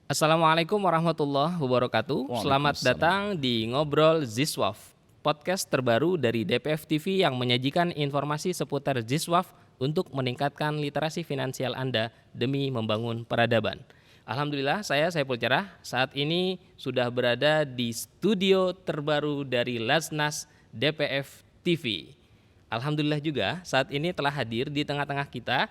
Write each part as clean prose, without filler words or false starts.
Assalamualaikum warahmatullahi wabarakatuh. Selamat Waalaikumsalam. datang di Ngobrol Ziswaf, podcast terbaru dari DPF TV yang menyajikan informasi seputar Ziswaf untuk meningkatkan literasi finansial Anda demi membangun peradaban. Alhamdulillah, saya Saiful Cerah saat ini sudah berada di studio terbaru dari Lasnas DPF TV. Alhamdulillah juga saat ini telah hadir di tengah-tengah kita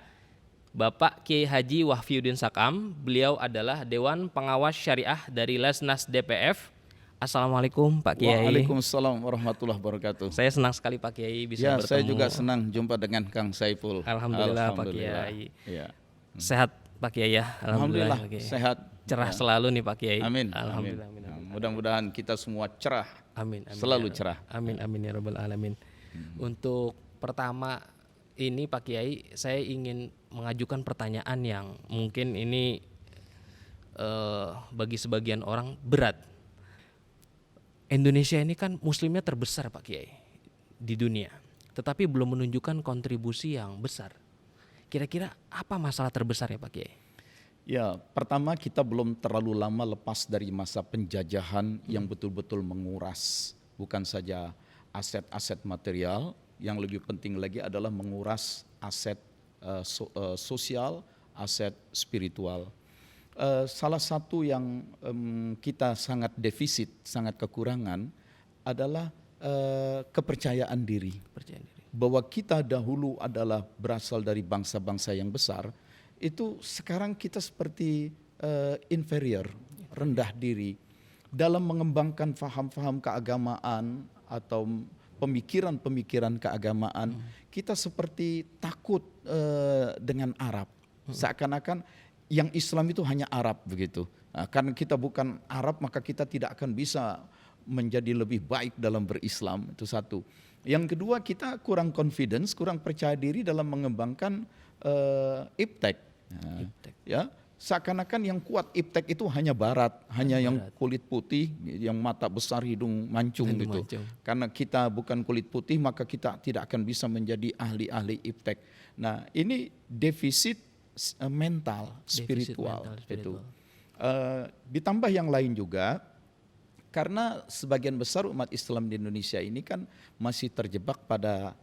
Bapak Kiai Haji Wahfiuddin Sakam. Beliau adalah Dewan Pengawas Syariah dari Lasnas DPF. Assalamualaikum Pak Kiai. Waalaikumsalam warahmatullahi wabarakatuh. Saya senang sekali Pak Kiai bisa Ya, bertemu. saya juga senang jumpa dengan Kang Saiful. Alhamdulillah Pak Kiai. Ya. Sehat Pak Kiai ya. Alhamdulillah Pak Kiai. sehat. Cerah Ya. selalu nih Pak Kiai. Amin. Alhamdulillah. Amin. Mudah-mudahan kita semua cerah. Amin. Selalu cerah. Amin ya rabbal alamin. Untuk pertama ini Pak Kiai, saya ingin mengajukan pertanyaan yang mungkin ini bagi sebagian orang berat. Indonesia ini kan muslimnya terbesar Pak Kiai di dunia, tetapi belum menunjukkan kontribusi yang besar. Kira-kira apa masalah terbesar ya Pak Kiai? Ya, pertama kita belum terlalu lama lepas dari masa penjajahan yang betul-betul menguras bukan saja aset-aset material, yang lebih penting lagi adalah menguras aset sosial, aset spiritual. Salah satu yang kita sangat defisit, sangat kekurangan adalah kepercayaan diri. Percaya diri. Bahwa kita dahulu adalah berasal dari bangsa-bangsa yang besar, itu sekarang kita seperti inferior, rendah diri. Dalam mengembangkan faham-faham keagamaan atau pemikiran-pemikiran keagamaan, kita seperti takut dengan Arab. Seakan-akan yang Islam itu hanya Arab begitu. Nah, karena kita bukan Arab maka kita tidak akan bisa menjadi lebih baik dalam berislam, itu satu. Yang kedua, kita kurang confidence, kurang percaya diri dalam mengembangkan iptek. Nah, ya, seakan-akan yang kuat iptek itu hanya barat, hanya yang kulit putih, yang mata besar, hidung mancung gitu. Karena kita bukan kulit putih maka kita tidak akan bisa menjadi ahli-ahli iptek. Nah, ini defisit mental, spiritual. Itu. Ditambah yang lain juga, karena sebagian besar umat Islam di Indonesia ini kan masih terjebak pada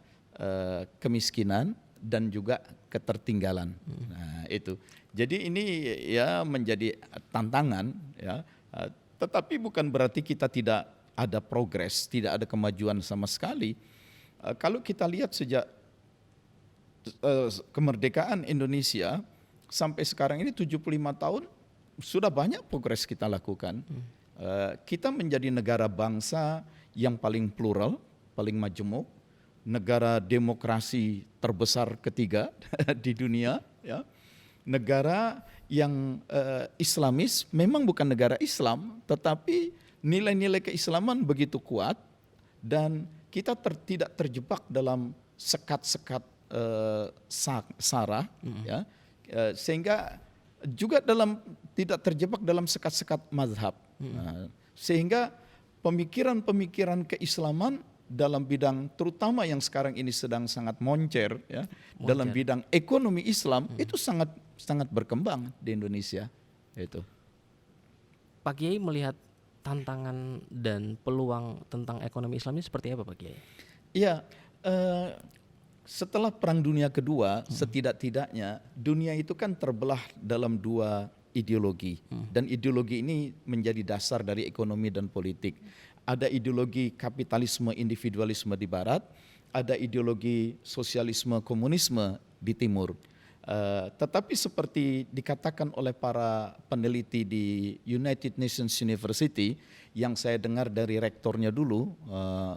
kemiskinan dan juga ketertinggalan. Nah, itu. Jadi ini ya menjadi tantangan ya. Tetapi bukan berarti kita tidak ada progres, tidak ada kemajuan sama sekali. Kalau kita lihat sejak kemerdekaan Indonesia sampai sekarang ini 75 tahun sudah banyak progres kita lakukan. Kita menjadi negara bangsa yang paling plural, paling majemuk, negara demokrasi terbesar ketiga di dunia, ya. Negara yang Islamis, memang bukan negara Islam, tetapi nilai-nilai keislaman begitu kuat dan kita tidak terjebak dalam sekat-sekat sara, ya, sehingga juga tidak terjebak dalam sekat-sekat mazhab. Nah, sehingga pemikiran-pemikiran keislaman dalam bidang terutama yang sekarang ini sedang sangat moncer, ya, dalam bidang ekonomi Islam itu sangat berkembang di Indonesia. Itu. Pak Kiai melihat tantangan dan peluang tentang ekonomi Islam ini seperti apa Pak Kiai? Iya, setelah Perang Dunia Kedua, setidak-tidaknya dunia itu kan terbelah dalam dua ideologi. Dan ideologi ini menjadi dasar dari ekonomi dan politik. Ada ideologi kapitalisme individualisme di barat, ada ideologi sosialisme komunisme di timur. Tetapi seperti dikatakan oleh para peneliti di United Nations University, yang saya dengar dari rektornya dulu,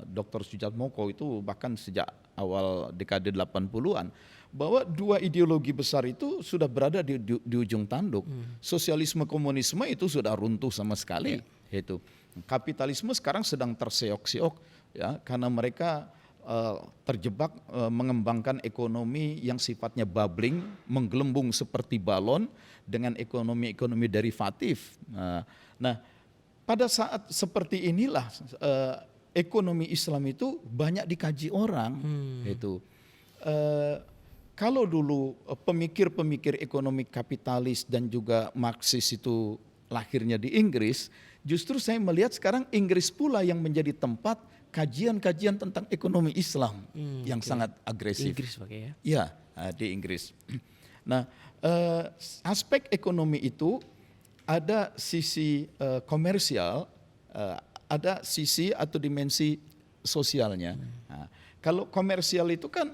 Dr. Sujatmoko itu bahkan sejak awal dekade 80-an, bahwa dua ideologi besar itu sudah berada di ujung tanduk. Sosialisme komunisme itu sudah runtuh sama sekali. Itu. Kapitalisme sekarang sedang terseok-seok, ya, karena mereka terjebak mengembangkan ekonomi yang sifatnya bubbling, menggelembung seperti balon dengan ekonomi-ekonomi derivatif. Nah, pada saat seperti inilah ekonomi Islam itu banyak dikaji orang. Itu. Kalau dulu pemikir-pemikir ekonomi kapitalis dan juga Marxis itu lahirnya di Inggris, justru saya melihat sekarang Inggris pula yang menjadi tempat kajian-kajian tentang ekonomi Islam yang sangat agresif. Inggris pakai ya. Ya, di Inggris. Nah, aspek ekonomi itu ada sisi komersial, ada sisi atau dimensi sosialnya. Nah, kalau komersial itu kan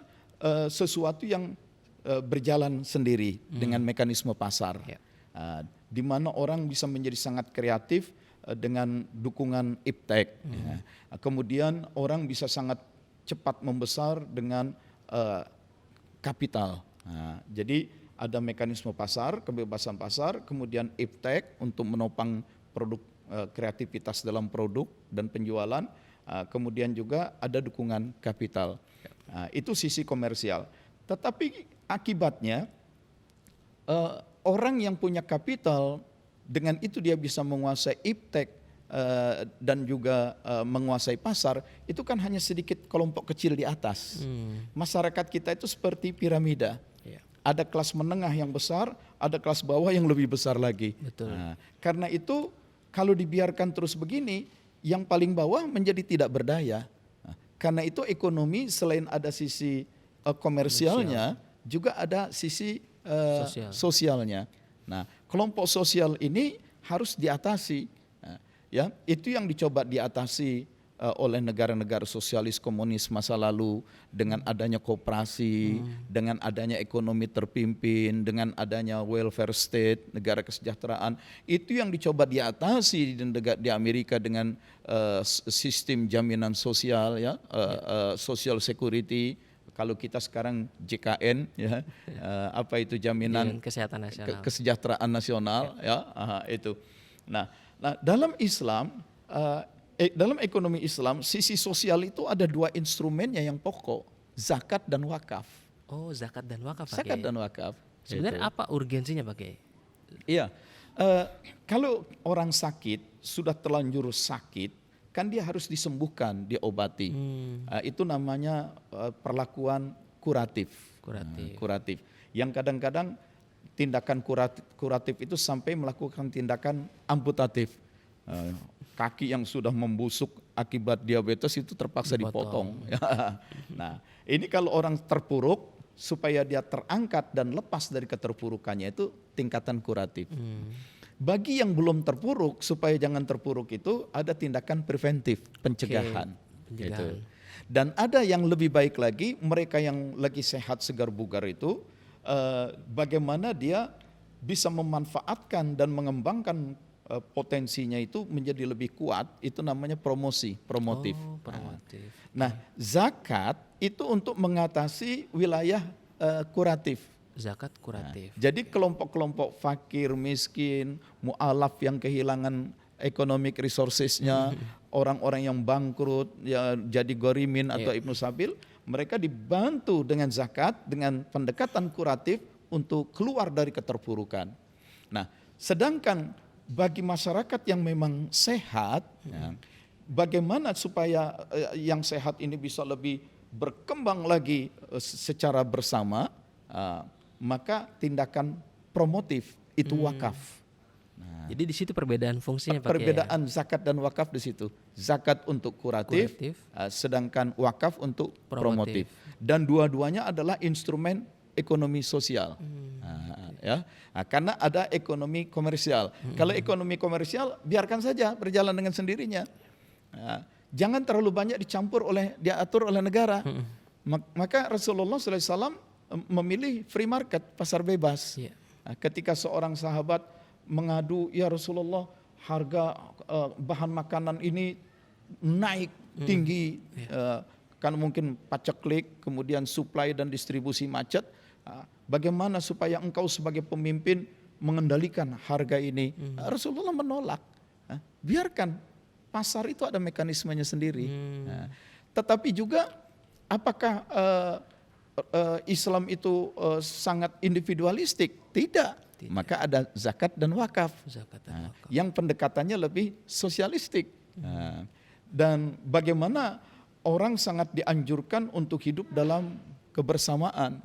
sesuatu yang berjalan sendiri dengan mekanisme pasar, Ya. di mana orang bisa menjadi sangat kreatif dengan dukungan iptek. Ya. Kemudian orang bisa sangat cepat membesar dengan kapital. Nah, jadi ada mekanisme pasar, kebebasan pasar, kemudian iptek untuk menopang produk kreativitas dalam produk dan penjualan, kemudian juga ada dukungan kapital. Nah, itu sisi komersial. Tetapi akibatnya orang yang punya kapital, dengan itu dia bisa menguasai iptek dan juga menguasai pasar, itu kan hanya sedikit kelompok kecil di atas. Masyarakat kita itu seperti piramida. Ada kelas menengah yang besar, ada kelas bawah yang lebih besar lagi. Betul. Nah, karena itu kalau dibiarkan terus begini, yang paling bawah menjadi tidak berdaya. Nah, karena itu ekonomi selain ada sisi komersialnya, juga ada sisi sosialnya. Nah, kelompok sosial ini harus diatasi. Nah, ya, itu yang dicoba diatasi oleh negara-negara sosialis komunis masa lalu dengan adanya koperasi, dengan adanya ekonomi terpimpin, dengan adanya welfare state, negara kesejahteraan. Itu yang dicoba diatasi di Amerika dengan sistem jaminan sosial, ya, social security. Kalau kita sekarang JKN, ya, apa itu jaminan kesehatan nasional, kesejahteraan nasional, ya, itu. Nah, dalam Islam, dalam ekonomi Islam, sisi sosial itu ada dua instrumennya yang pokok, zakat dan wakaf. Oh, zakat dan wakaf. Zakat dan wakaf. Sebenarnya itu. apa urgensinya Pak Kiai? Iya, kalau orang sakit, sudah terlanjur sakit, kan dia harus disembuhkan, diobati. Itu namanya perlakuan kuratif. Kuratif. Yang kadang-kadang tindakan kuratif itu sampai melakukan tindakan amputatif. Kaki yang sudah membusuk akibat diabetes itu terpaksa dipotong. Nah, ini kalau orang terpuruk, supaya dia terangkat dan lepas dari keterpurukannya, itu tingkatan kuratif. Bagi yang belum terpuruk, supaya jangan terpuruk, itu ada tindakan preventif, pencegahan. Gitu. Dan ada yang lebih baik lagi, mereka yang lagi sehat segar bugar itu, bagaimana dia bisa memanfaatkan dan mengembangkan potensinya itu menjadi lebih kuat, itu namanya promotif. Nah, zakat itu untuk mengatasi wilayah kuratif. Zakat kuratif. Jadi kelompok-kelompok fakir, miskin, mu'alaf yang kehilangan economic resourcesnya, orang-orang yang bangkrut, ya, jadi gorimin atau ibnu sabil, mereka dibantu dengan zakat, dengan pendekatan kuratif untuk keluar dari keterpurukan. Nah, sedangkan bagi masyarakat yang memang sehat, ya, bagaimana supaya yang sehat ini bisa lebih berkembang lagi secara bersama, maka tindakan promotif itu wakaf. Nah, jadi di situ perbedaan fungsinya Pak. Perbedaan zakat dan wakaf di situ. Zakat untuk kuratif. Sedangkan wakaf untuk promotif. Dan dua-duanya adalah instrumen ekonomi sosial. Karena ada ekonomi komersial. Kalau ekonomi komersial biarkan saja berjalan dengan sendirinya. Jangan terlalu banyak diatur oleh negara. Maka Rasulullah SAW memilih free market, pasar bebas. Ketika seorang sahabat mengadu, ya Rasulullah, harga bahan makanan ini naik tinggi, kan mungkin paceklik, kemudian supply dan distribusi macet. Bagaimana supaya engkau sebagai pemimpin mengendalikan harga ini? Rasulullah menolak. Biarkan pasar itu ada mekanismenya sendiri. Tetapi juga apakah Islam itu sangat individualistik? Tidak. Maka ada zakat dan wakaf. Yang pendekatannya lebih sosialistik. Dan bagaimana orang sangat dianjurkan untuk hidup dalam kebersamaan.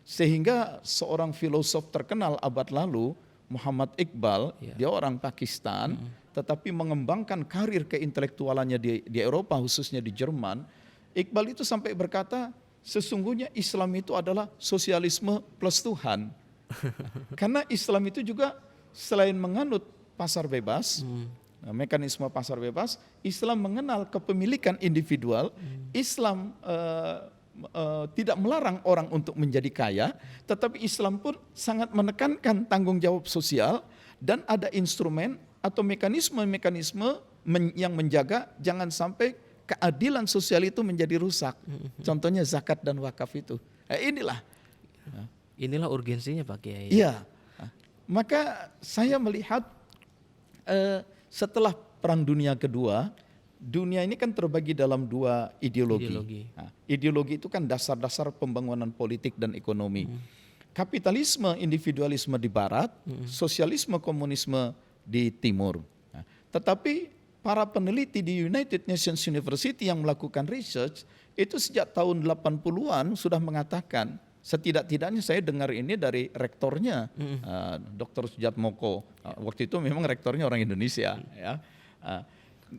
Sehingga seorang filosof terkenal abad lalu Muhammad Iqbal, Ya. dia orang Pakistan, tetapi mengembangkan karir keintelektualannya di Eropa, khususnya di Jerman. Iqbal itu sampai berkata, sesungguhnya Islam itu adalah sosialisme plus Tuhan. Karena Islam itu juga selain menganut pasar bebas, mekanisme pasar bebas, Islam mengenal kepemilikan individual, Islam tidak melarang orang untuk menjadi kaya, tetapi Islam pun sangat menekankan tanggung jawab sosial dan ada instrumen atau mekanisme-mekanisme yang menjaga jangan sampai keadilan sosial itu menjadi rusak. Contohnya zakat dan wakaf itu. Inilah urgensinya Pak Kiai. Iya. Maka saya melihat setelah Perang Dunia Kedua, dunia ini kan terbagi dalam dua ideologi. Ideologi itu kan dasar-dasar pembangunan politik dan ekonomi. Kapitalisme, individualisme di barat, sosialisme, komunisme di timur. Tetapi para peneliti di United Nations University yang melakukan research itu sejak tahun 80-an sudah mengatakan, setidak-tidaknya saya dengar ini dari rektornya, Dr. Sujatmoko. Waktu itu memang rektornya orang Indonesia. Ya.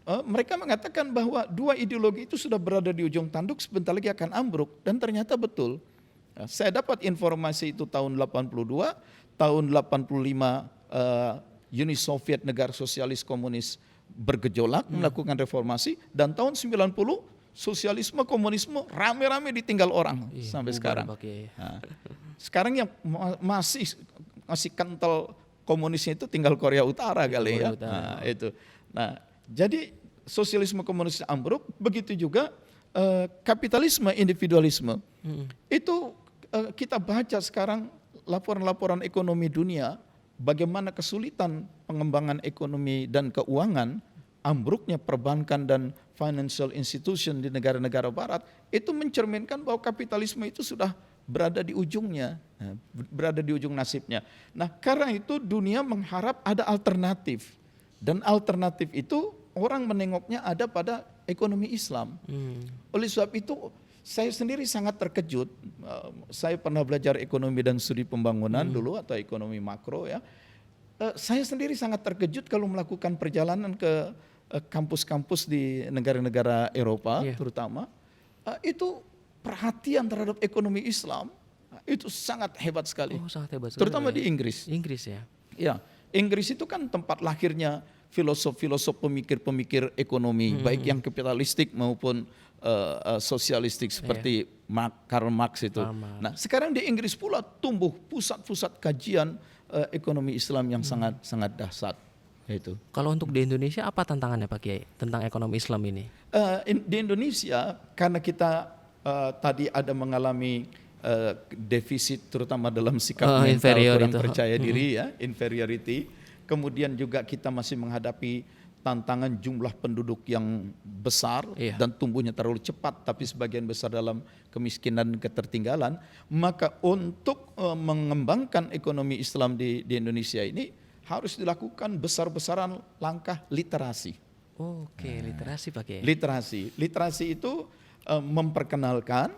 Mereka mengatakan bahwa dua ideologi itu sudah berada di ujung tanduk, sebentar lagi akan ambruk, dan ternyata betul. Saya dapat informasi itu tahun 82, tahun 85 Uni Soviet, negara sosialis komunis bergejolak melakukan reformasi, dan tahun 90 sosialisme komunisme rame-rame ditinggal orang sampai sekarang. Sekarang yang masih kental komunisnya itu tinggal Korea Utara kali ya. Itu. Nah, jadi sosialisme komunis ambruk, begitu juga kapitalisme individualisme. Itu kita baca sekarang laporan-laporan ekonomi dunia, bagaimana kesulitan pengembangan ekonomi dan keuangan, ambruknya perbankan dan financial institution di negara-negara barat, itu mencerminkan bahwa kapitalisme itu sudah berada di ujungnya, berada di ujung nasibnya. Nah, karena itu dunia mengharap ada alternatif. Dan alternatif itu orang menengoknya ada pada ekonomi Islam. Oleh sebab itu saya sendiri sangat terkejut. Saya pernah belajar ekonomi dan studi pembangunan dulu atau ekonomi makro ya. Saya sendiri sangat terkejut kalau melakukan perjalanan ke kampus-kampus di negara-negara Eropa terutama. Itu perhatian terhadap ekonomi Islam itu sangat hebat sekali. Oh, sangat hebat sekali. Terutama di Inggris. Inggris ya. Ya, Inggris itu kan tempat lahirnya filosof-filosof pemikir-pemikir ekonomi, baik yang kapitalistik maupun sosialistik seperti Karl Marx itu. Nah, sekarang di Inggris pula tumbuh pusat-pusat kajian ekonomi Islam yang sangat dahsyat. Itu. Kalau untuk di Indonesia apa tantangannya Pak Kiai tentang ekonomi Islam ini? Di Indonesia karena kita tadi ada mengalami defisit terutama dalam sikap mental kurang percaya diri ya, inferiority. Kemudian juga kita masih menghadapi tantangan jumlah penduduk yang besar dan tumbuhnya terlalu cepat, tapi sebagian besar dalam kemiskinan dan ketertinggalan. Maka untuk mengembangkan ekonomi Islam di Indonesia ini harus dilakukan besar-besaran langkah literasi. Literasi Pak Kiai. Literasi itu memperkenalkan,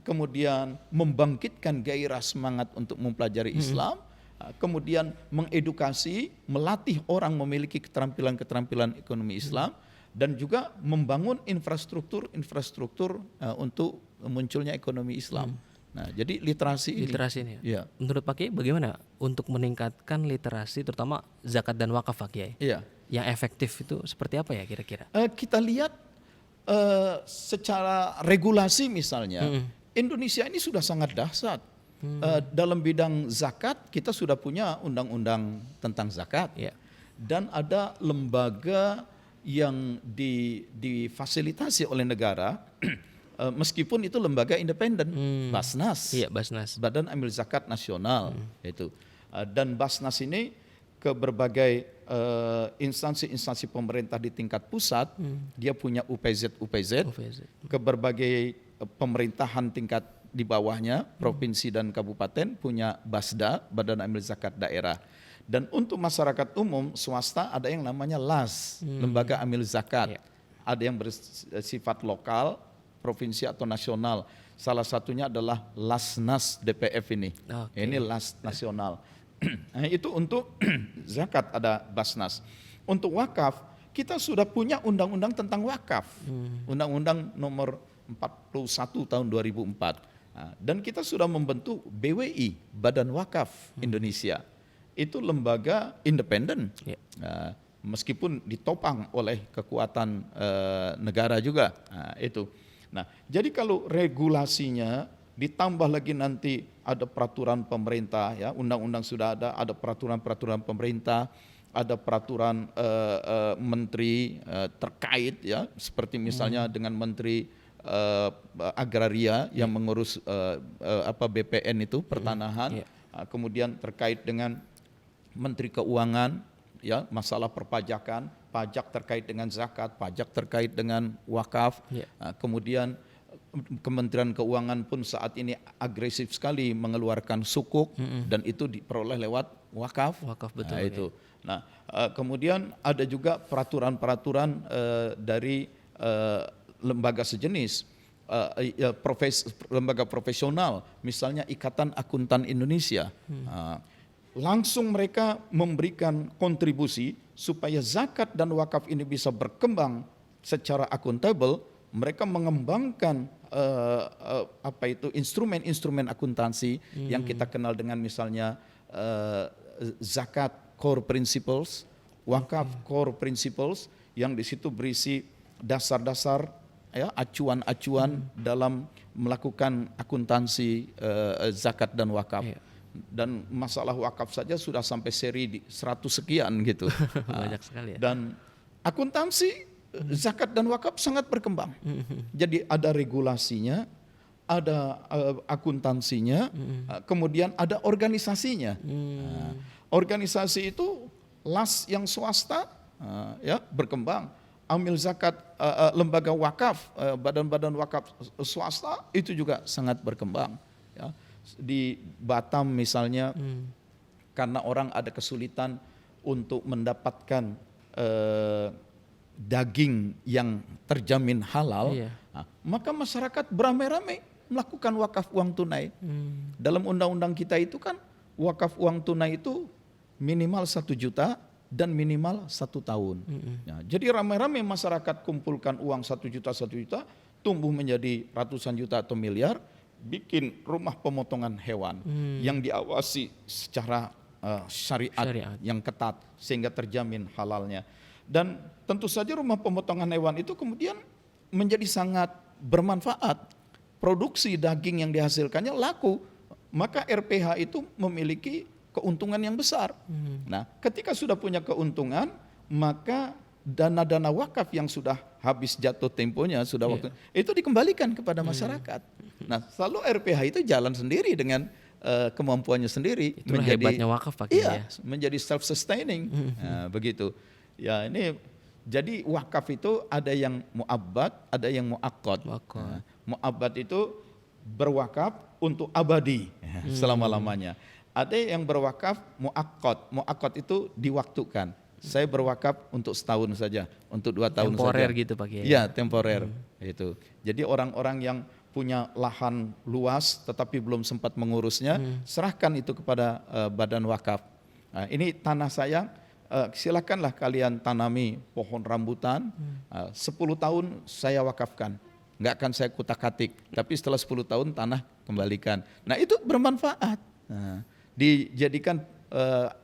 kemudian membangkitkan gairah semangat untuk mempelajari Islam, kemudian mengedukasi, melatih orang memiliki keterampilan-keterampilan ekonomi Islam, dan juga membangun infrastruktur untuk munculnya ekonomi Islam. Nah, jadi literasi ini. Ya. Menurut Pak Kiai bagaimana untuk meningkatkan literasi terutama zakat dan wakaf Pak Kiai? Iya. Yang efektif itu seperti apa ya kira-kira? Kita lihat secara regulasi misalnya, Indonesia ini sudah sangat dahsyat. Dalam bidang zakat kita sudah punya undang-undang tentang zakat, dan ada lembaga yang difasilitasi oleh negara, meskipun itu lembaga independen, Basnas, Badan Amil Zakat Nasional, itu. Dan Basnas ini ke berbagai instansi-instansi pemerintah di tingkat pusat, dia punya UPZ, ke berbagai pemerintahan tingkat di bawahnya, provinsi dan kabupaten punya Basda, Badan Amil Zakat Daerah. Dan untuk masyarakat umum swasta ada yang namanya LAS, Lembaga Amil Zakat. Ada yang bersifat lokal, provinsi atau nasional. Salah satunya adalah Lasnas DPF ini. Ini LAS nasional. Nah, itu untuk zakat ada Basnas. Untuk wakaf, kita sudah punya undang-undang tentang wakaf. Undang-undang nomor 41 tahun 2004. Nah, dan kita sudah membentuk BWI, Badan Wakaf Indonesia. Itu lembaga independen. Nah, meskipun ditopang oleh kekuatan negara juga. Nah, itu. Nah, jadi kalau regulasinya ditambah lagi nanti ada peraturan pemerintah, ya, undang-undang sudah ada peraturan-peraturan pemerintah, ada peraturan menteri terkait, ya, seperti misalnya dengan menteri agraria yang mengurus BPN itu pertanahan, kemudian terkait dengan menteri keuangan, ya, masalah perpajakan, pajak terkait dengan zakat, pajak terkait dengan wakaf, kemudian Kementerian Keuangan pun saat ini agresif sekali mengeluarkan sukuk dan itu diperoleh lewat wakaf. Wakaf, betul. Nah, itu. Nah, kemudian ada juga peraturan-peraturan dari lembaga sejenis, lembaga profesional, misalnya Ikatan Akuntan Indonesia. Langsung mereka memberikan kontribusi supaya zakat dan wakaf ini bisa berkembang secara akuntabel. Mereka mengembangkan instrumen-instrumen akuntansi yang kita kenal dengan misalnya zakat core principles, wakaf core principles, yang di situ berisi dasar-dasar, ya, acuan-acuan dalam melakukan akuntansi zakat dan wakaf. Dan masalah wakaf saja sudah sampai seri 100 sekian gitu. Banyak sekali, ya. Dan akuntansi zakat dan wakaf sangat berkembang. Jadi ada regulasinya, ada akuntansinya, kemudian ada organisasinya. Organisasi itu las yang swasta, ya, berkembang. Amil zakat, lembaga wakaf, badan-badan wakaf swasta itu juga sangat berkembang. Ya. Di Batam misalnya, karena orang ada kesulitan untuk mendapatkan daging yang terjamin halal, maka masyarakat beramai-ramai melakukan wakaf uang tunai. Dalam undang-undang kita itu kan wakaf uang tunai itu minimal 1 juta dan minimal 1 tahun. Nah, jadi ramai-ramai masyarakat kumpulkan uang 1 juta, tumbuh menjadi ratusan juta atau miliar, bikin rumah pemotongan hewan yang diawasi secara syariat yang ketat sehingga terjamin halalnya. Dan tentu saja rumah pemotongan hewan itu kemudian menjadi sangat bermanfaat. Produksi daging yang dihasilkannya laku, maka RPH itu memiliki keuntungan yang besar. Nah, ketika sudah punya keuntungan, maka dana-dana wakaf yang sudah habis jatuh temponya, sudah waktu itu dikembalikan kepada masyarakat. Nah, selalu RPH itu jalan sendiri dengan kemampuannya sendiri. Itulah hebatnya wakaf, Pak. Iya, menjadi self-sustaining. Nah, begitu. Ya, ini jadi wakaf itu ada yang mu'abbad, ada yang mu'aqqad. Nah, mu'abbad itu berwakaf untuk abadi selama-lamanya. Ada yang berwakaf mu'aqqad. Mu'aqqad itu diwaktukan. Saya berwakaf untuk setahun saja, untuk 2 tahun temporer saja. gitu, Pak. Iya, temporer. Itu. Jadi orang-orang yang punya lahan luas tetapi belum sempat mengurusnya, serahkan itu kepada badan wakaf. Nah, ini tanah saya, silakanlah kalian tanami pohon rambutan, 10 tahun saya wakafkan, nggak akan saya kutak-katik, tapi setelah 10 tahun tanah kembalikan. Nah, itu bermanfaat, dijadikan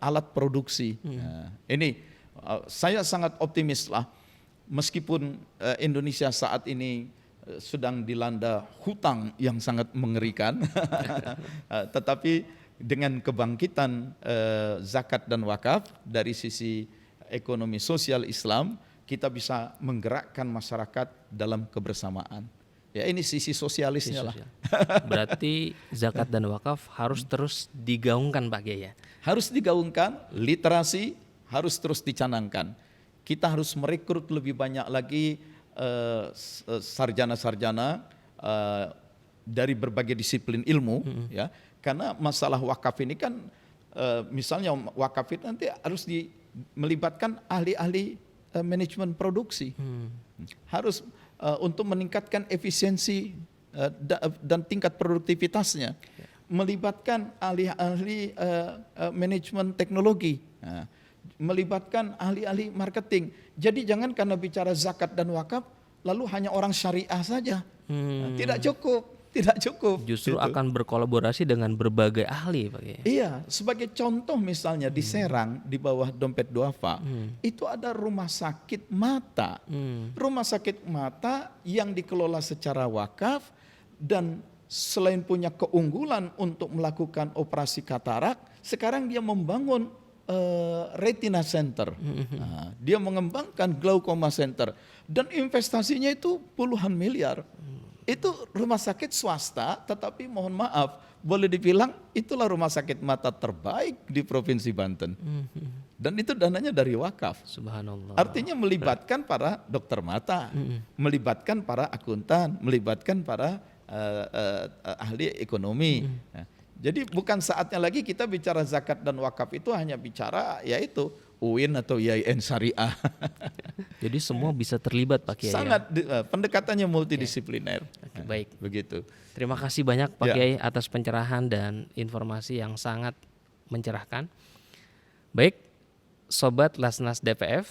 alat produksi. Ini saya sangat optimis lah, meskipun Indonesia saat ini sedang dilanda hutang yang sangat mengerikan, tetapi dengan kebangkitan zakat dan wakaf dari sisi ekonomi sosial Islam, kita bisa menggerakkan masyarakat dalam kebersamaan. Ya, ini sisi sosialisnya lah. Berarti zakat dan wakaf harus terus digaungkan, Pak Kiai, ya? Harus digaungkan, literasi harus terus dicanangkan. Kita harus merekrut lebih banyak lagi sarjana-sarjana dari berbagai disiplin ilmu, ya. Karena masalah wakaf ini kan, misalnya wakaf itu nanti harus melibatkan ahli-ahli manajemen produksi, harus untuk meningkatkan efisiensi dan tingkat produktivitasnya. melibatkan ahli-ahli manajemen teknologi, melibatkan ahli-ahli marketing. Jadi jangan karena bicara zakat dan wakaf lalu hanya orang syariah saja. Tidak cukup. Justru gitu. akan berkolaborasi dengan berbagai ahli, Pak Kiai. Iya, sebagai contoh misalnya di Serang di bawah Dompet Duafa itu ada rumah sakit mata. Rumah sakit mata yang dikelola secara wakaf dan selain punya keunggulan untuk melakukan operasi katarak, sekarang dia membangun retina center. Dia mengembangkan glaukoma center dan investasinya itu puluhan miliar. Itu rumah sakit swasta, tetapi mohon maaf, boleh dibilang itulah rumah sakit mata terbaik di Provinsi Banten. Dan itu dananya dari wakaf. Subhanallah. Artinya melibatkan para dokter mata, melibatkan para akuntan, melibatkan para ahli ekonomi. Nah, jadi bukan saatnya lagi kita bicara zakat dan wakaf itu hanya bicara yaitu UIN atau IAIN Syariah. Jadi semua bisa terlibat, Pak Kiai. Sangat pendekatannya multidisipliner. Oke, baik. Begitu. Terima kasih banyak Pak Ya. Kiai atas pencerahan dan informasi yang sangat mencerahkan. Baik, Sobat Lasnas DPF,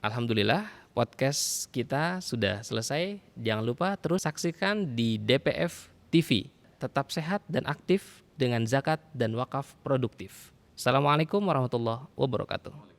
alhamdulillah podcast kita sudah selesai. Jangan lupa terus saksikan di DPF TV. Tetap sehat dan aktif dengan zakat dan wakaf produktif. Assalamualaikum warahmatullahi wabarakatuh.